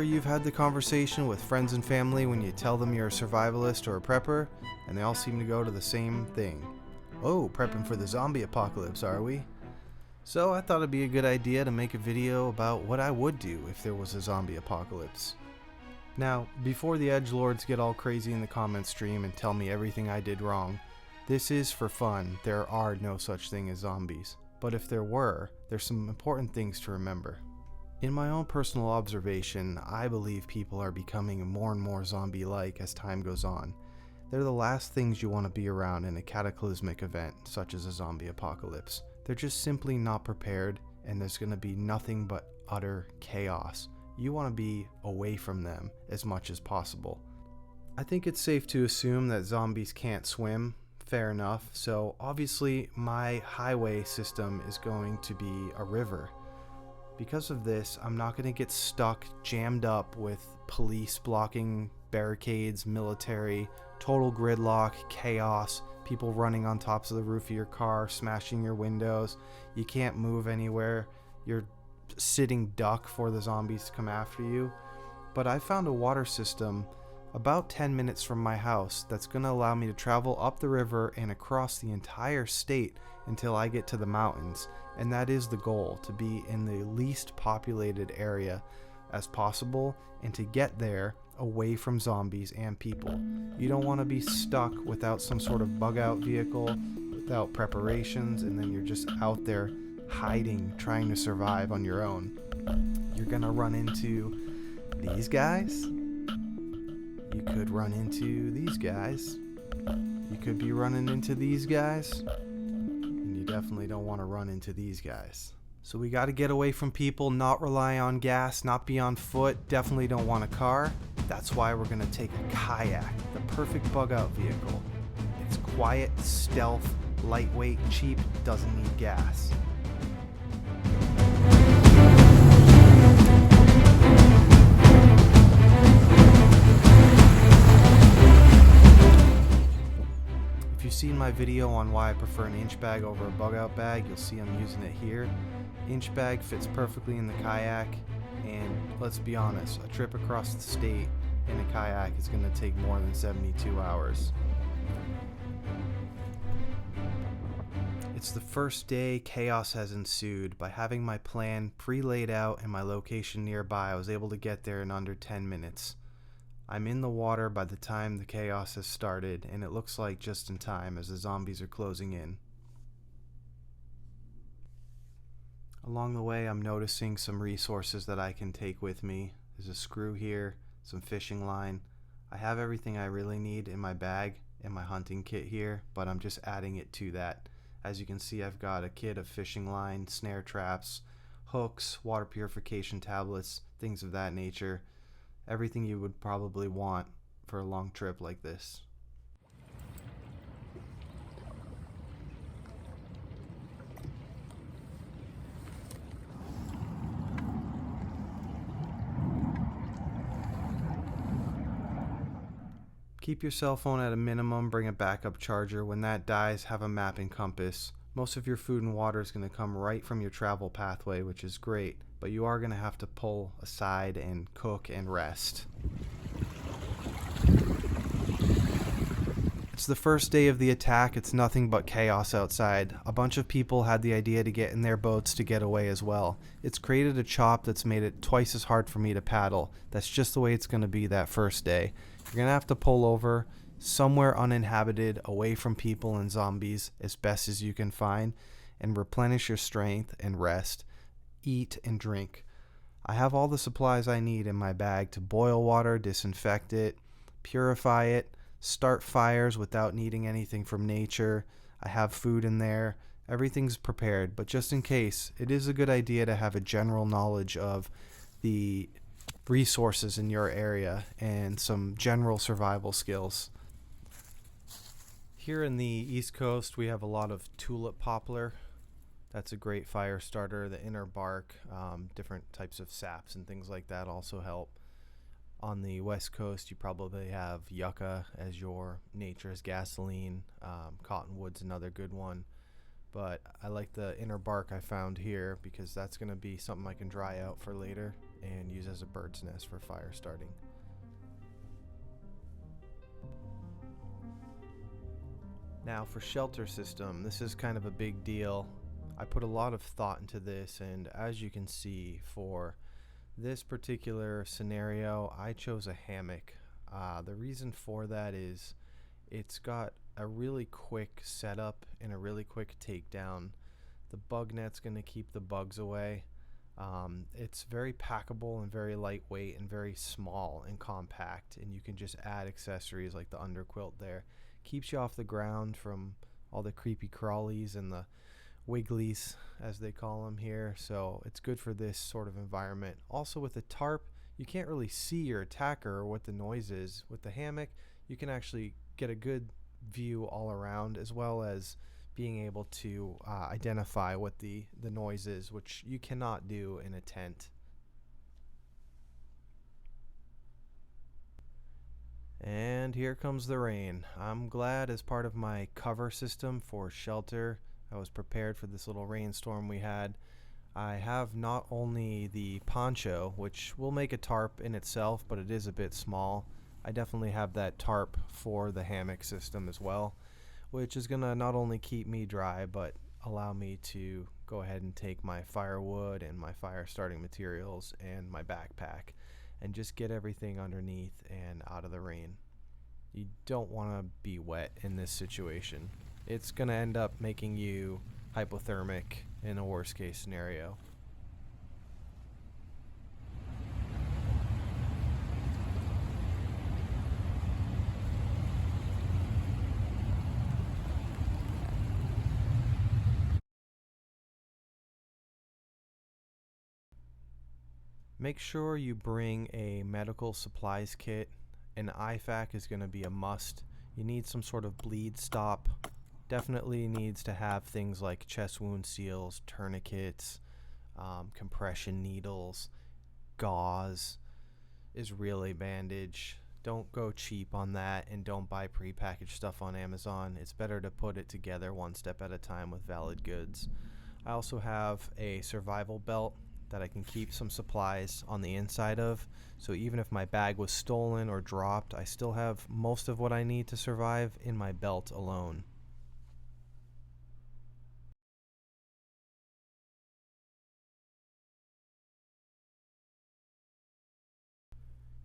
sure you've had the conversation with friends and family when you tell them you're a survivalist or a prepper, and they all seem to go to the same thing. Oh, prepping for the zombie apocalypse, are we? So I thought it'd be a good idea to make a video about what I would do if there was a zombie apocalypse. Now, before the edgelords get all crazy in the comment stream and tell me everything I did wrong, this is for fun. There are no such thing as zombies. But if there were, there's some important things to remember. In my own personal observation, I believe people are becoming more and more zombie-like as time goes on. They're the last things you want to be around in a cataclysmic event, such as a zombie apocalypse. They're just simply not prepared, and there's going to be nothing but utter chaos. You want to be away from them as much as possible. I think it's safe to assume that zombies can't swim. Fair enough. So obviously my highway system is going to be a river. Because of this, I'm not going to get stuck, jammed up with police blocking barricades, military, total gridlock, chaos, people running on tops of the roof of your car, smashing your windows. You can't move anywhere. You're sitting duck for the zombies to come after you. But I found a water system about 10 minutes from my house that's going to allow me to travel up the river and across the entire state until I get to the mountains. And that is the goal, to be in the least populated area as possible and to get there away from zombies and people. You don't want to be stuck without some sort of bug out vehicle, without preparations, and then you're just out there hiding, trying to survive on your own. You're going to run into these guys. You could run into these guys. You could be running into these guys. And you definitely don't want to run into these guys. So we got to get away from people, not rely on gas, not be on foot, definitely don't want a car. That's why we're going to take a kayak, the perfect bug out vehicle. It's quiet, stealth, lightweight, cheap, doesn't need gas. If you've seen my video on why I prefer an inch bag over a bug out bag, you'll see I'm using it here. Inch bag fits perfectly in the kayak, and let's be honest, a trip across the state in a kayak is going to take more than 72 hours. It's the first day chaos has ensued. By having my plan pre-laid out and my location nearby, I was able to get there in under 10 minutes. I'm in the water by the time the chaos has started, and it looks like just in time as the zombies are closing in. Along the way, I'm noticing some resources that I can take with me. There's a screw here, some fishing line. I have everything I really need in my bag and my hunting kit here, but I'm just adding it to that. As you can see, I've got a kit of fishing line, snare traps, hooks, water purification tablets, things of that nature. Everything you would probably want for a long trip like this. Keep your cell phone at a minimum, bring a backup charger. When that dies, have a map and compass. Most of your food and water is going to come right from your travel pathway, which is great, but you are going to have to pull aside and cook and rest. It's the first day of the attack. It's nothing but chaos outside. A bunch of people had the idea to get in their boats to get away as well. It's created a chop that's made it twice as hard for me to paddle. That's just the way it's going to be that first day. You're going to have to pull over somewhere uninhabited, away from people and zombies as best as you can find, and replenish your strength and rest, eat and drink. I have all the supplies I need in my bag to boil water, disinfect it, purify it, start fires without needing anything from nature. I have food in there. Everything's prepared, but just in case, it is a good idea to have a general knowledge of the resources in your area and some general survival skills. Here in the East Coast, we have a lot of tulip poplar. That's a great fire starter. The inner bark, different types of saps and things like that also help. On the West Coast, you probably have yucca as your nature's gasoline. Cottonwood's another good one. but I like the inner bark I found here because that's going to be something I can dry out for later and use as a bird's nest for fire starting. Now for shelter system, this is kind of a big deal. I put a lot of thought into this, and as you can see, for this particular scenario, I chose a hammock. The reason for that is it's got a really quick setup and a really quick takedown. The bug net's going to keep the bugs away. It's very packable and very lightweight and very small and compact, and you can just add accessories like the underquilt there. Keeps you off the ground from all the creepy crawlies and the wigglies, as they call them here, so it's good for this sort of environment. Also, with the tarp, you can't really see your attacker or what the noise is. With the hammock, you can actually get a good view all around, as well as being able to identify what the noise is, which you cannot do in a tent. And here comes the rain. I'm glad, as part of my cover system for shelter, I was prepared for this little rainstorm we had. I have not only the poncho, which will make a tarp in itself, but it is a bit small. I definitely have that tarp for the hammock system as well, which is going to not only keep me dry, but allow me to go ahead and take my firewood and my fire starting materials and my backpack and just get everything underneath and out of the rain. You don't want to be wet in this situation. It's going to end up making you hypothermic in a worst case scenario. Make sure you bring a medical supplies kit. An IFAK is going to be a must. You need some sort of bleed stop. Definitely needs to have things like chest wound seals, tourniquets, compression needles, gauze, Israeli bandage. Don't go cheap on that, and don't buy prepackaged stuff on Amazon. It's better to put it together one step at a time with valid goods. I also have a survival belt that I can keep some supplies on the inside of, so even if my bag was stolen or dropped, I still have most of what I need to survive in my belt alone.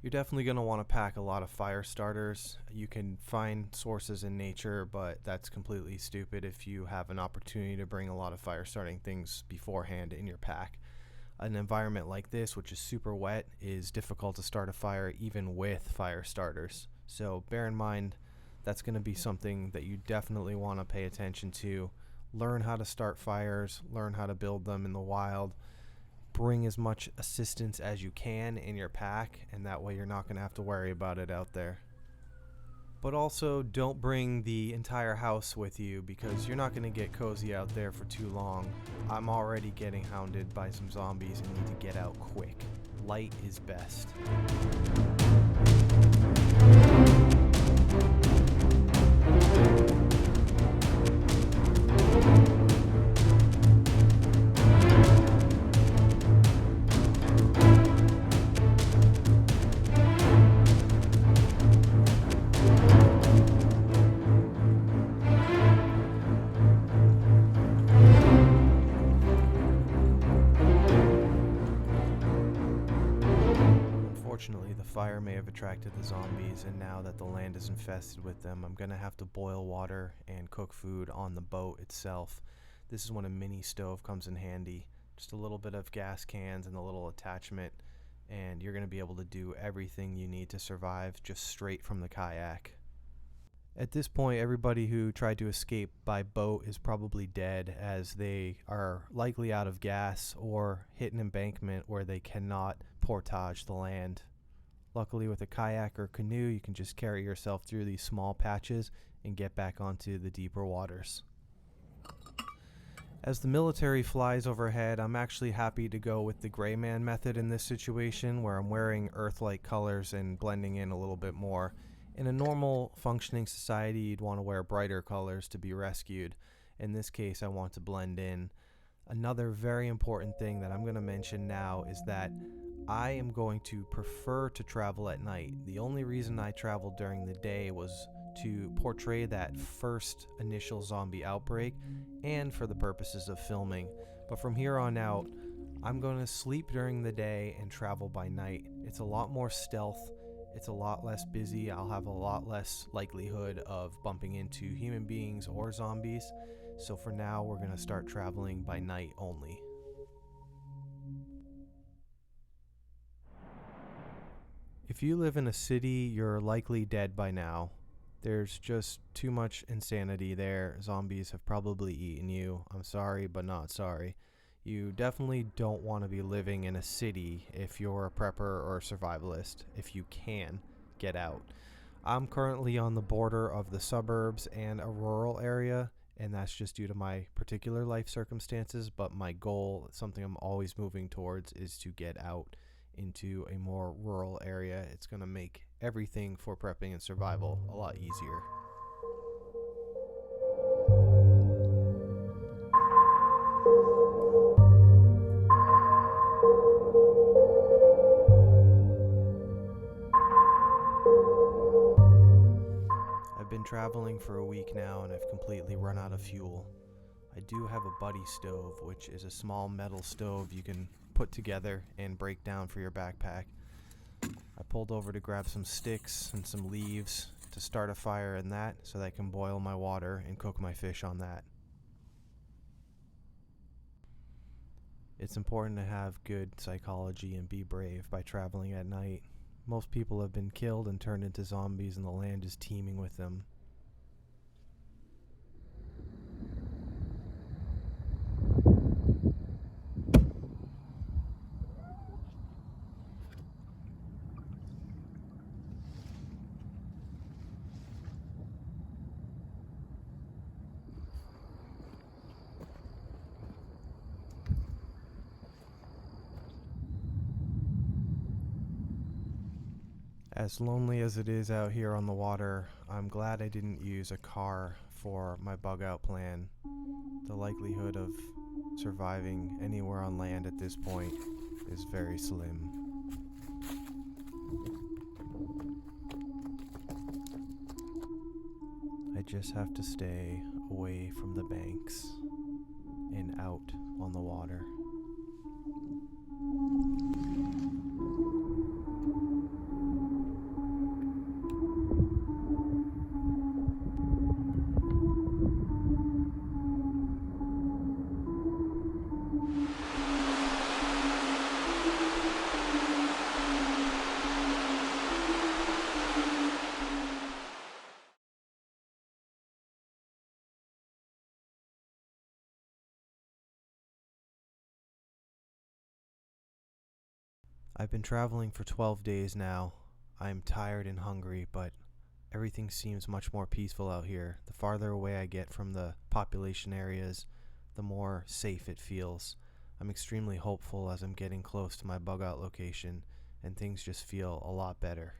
You're definitely going to want to pack a lot of fire starters. You can find sources in nature, but that's completely stupid if you have an opportunity to bring a lot of fire starting things beforehand in your pack. An environment like this, which is super wet, is difficult to start a fire even with fire starters. So bear in mind that's going to be something that you definitely want to pay attention to. Learn how to start fires, learn how to build them in the wild. Bring as much assistance as you can in your pack, and that way you're not going to have to worry about it out there. But also, don't bring the entire house with you, because you're not going to get cozy out there for too long. I'm already getting hounded by some zombies and need to get out quick. Light is best. Unfortunately, the fire may have attracted the zombies, and now that the land is infested with them, I'm going to have to boil water and cook food on the boat itself. This is when a mini stove comes in handy. Just a little bit of gas cans and a little attachment, and you're going to be able to do everything you need to survive just straight from the kayak. At this point, everybody who tried to escape by boat is probably dead, as they are likely out of gas or hit an embankment where they cannot portage the land. Luckily, with a kayak or canoe, you can just carry yourself through these small patches and get back onto the deeper waters. As the military flies overhead, I'm actually happy to go with the gray man method in this situation, where I'm wearing earth-like colors and blending in a little bit more. In a normal functioning society, you'd want to wear brighter colors to be rescued. In this case, I want to blend in. Another very important thing that I'm going to mention now is that I am going to prefer to travel at night. The only reason I traveled during the day was to portray that first initial zombie outbreak and for the purposes of filming. But from here on out, I'm going to sleep during the day and travel by night. It's a lot more stealth. It's a lot less busy. I'll have a lot less likelihood of bumping into human beings or zombies. So for now, we're going to start traveling by night only. If you live in a city, you're likely dead by now. There's just too much insanity there. Zombies have probably eaten you. I'm sorry, but not sorry. You definitely don't want to be living in a city if you're a prepper or a survivalist. If you can, get out. I'm currently on the border of the suburbs and a rural area, and that's just due to my particular life circumstances, but my goal, something I'm always moving towards, is to get out into a more rural area. It's going to make everything for prepping and survival a lot easier. I've been traveling for a week now and I've completely run out of fuel. I do have a buddy stove, which is a small metal stove you can put together and break down for your backpack. I pulled over to grab some sticks and some leaves to start a fire in that so that I can boil my water and cook my fish on that. It's important to have good psychology and be brave by traveling at night. Most people have been killed and turned into zombies and the land is teeming with them. As lonely as it is out here on the water, I'm glad I didn't use a car for my bug out plan. The likelihood of surviving anywhere on land at this point is very slim. I just have to stay away from the banks and out on the water. I've been traveling for 12 days now. I'm tired and hungry, but everything seems much more peaceful out here. The farther away I get from the population areas, the more safe it feels. I'm extremely hopeful as I'm getting close to my bug out location, and things just feel a lot better.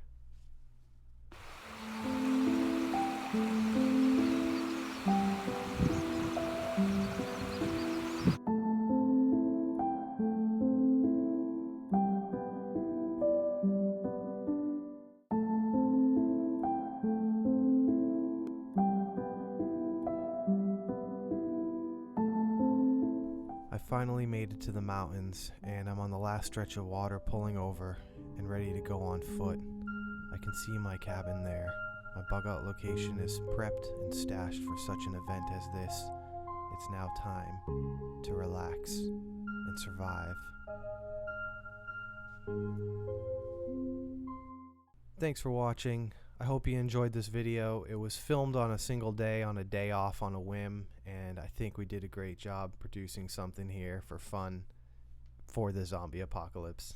I finally made it to the mountains, and I'm on the last stretch of water pulling over and ready to go on foot. I can see my cabin there. My bug out location is prepped and stashed for such an event as this. It's now time to relax and survive. Thanks for watching. I hope you enjoyed this video. It was filmed on a single day, on a day off, on a whim, and I think we did a great job producing something here for fun for the zombie apocalypse.